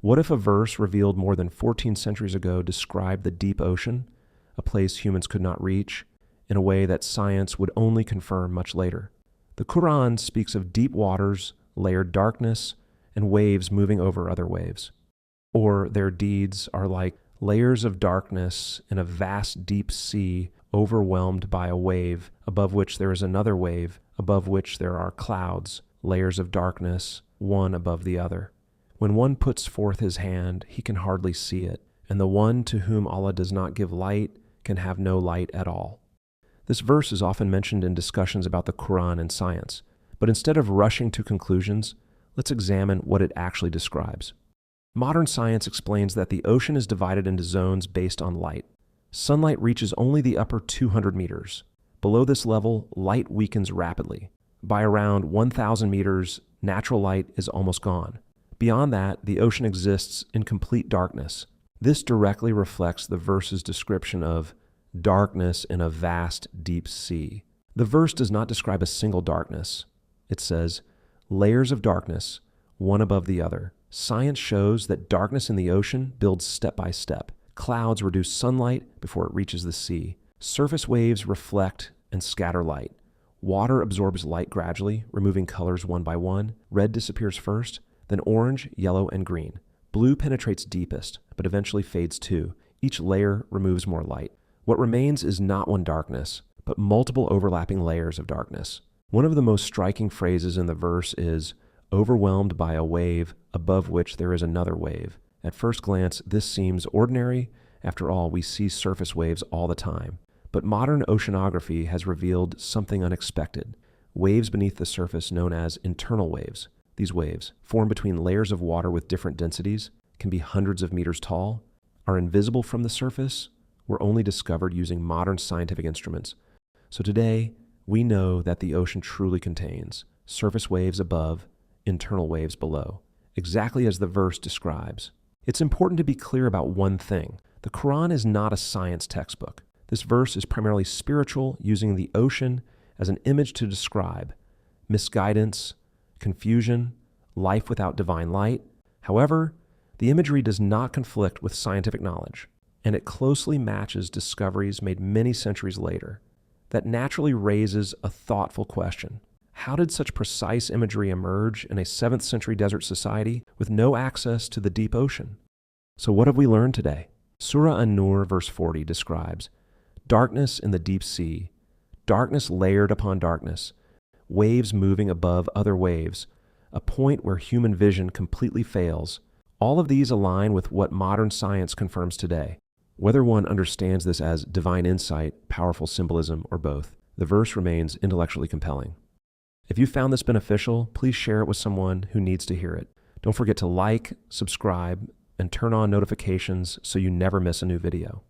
What if a verse revealed more than 14 centuries ago described the deep ocean, a place humans could not reach, in a way that science would only confirm much later? The Quran speaks of deep waters, layered darkness, and waves moving over other waves. Or their deeds are like layers of darkness in a vast deep sea overwhelmed by a wave, above which there is another wave, above which there are clouds, layers of darkness, one above the other. When one puts forth his hand, he can hardly see it, and the one to whom Allah does not give light can have no light at all. This verse is often mentioned in discussions about the Quran and science, but instead of rushing to conclusions, let's examine what it actually describes. Modern science explains that the ocean is divided into zones based on light. Sunlight reaches only the upper 200 meters. Below this level, light weakens rapidly. By around 1,000 meters, natural light is almost gone. Beyond that, the ocean exists in complete darkness. This directly reflects the verse's description of darkness in a vast, deep sea. The verse does not describe a single darkness. It says, layers of darkness, one above the other. Science shows that darkness in the ocean builds step by step. Clouds reduce sunlight before it reaches the sea. Surface waves reflect and scatter light. Water absorbs light gradually, removing colors one by one. Red disappears first, then orange, yellow, and green. Blue penetrates deepest, but eventually fades too. Each layer removes more light. What remains is not one darkness, but multiple overlapping layers of darkness. One of the most striking phrases in the verse is, overwhelmed by a wave above which there is another wave. At first glance, this seems ordinary. After all, we see surface waves all the time. But modern oceanography has revealed something unexpected. Waves beneath the surface known as internal waves. These waves, formed between layers of water with different densities, can be hundreds of meters tall, are invisible from the surface, were only discovered using modern scientific instruments. So today, we know that the ocean truly contains surface waves above, internal waves below, exactly as the verse describes. It's important to be clear about one thing. The Quran is not a science textbook. This verse is primarily spiritual, using the ocean as an image to describe misguidance, confusion, life without divine light. However, the imagery does not conflict with scientific knowledge, and it closely matches discoveries made many centuries later. That naturally raises a thoughtful question. How did such precise imagery emerge in a 7th century desert society with no access to the deep ocean? So what have we learned today? Surah An-Nur verse 40 describes darkness in the deep sea, darkness layered upon darkness, waves moving above other waves, a point where human vision completely fails. All of these align with what modern science confirms today. Whether one understands this as divine insight, powerful symbolism, or both, the verse remains intellectually compelling. If you found this beneficial, please share it with someone who needs to hear it. Don't forget to like, subscribe, and turn on notifications so you never miss a new video.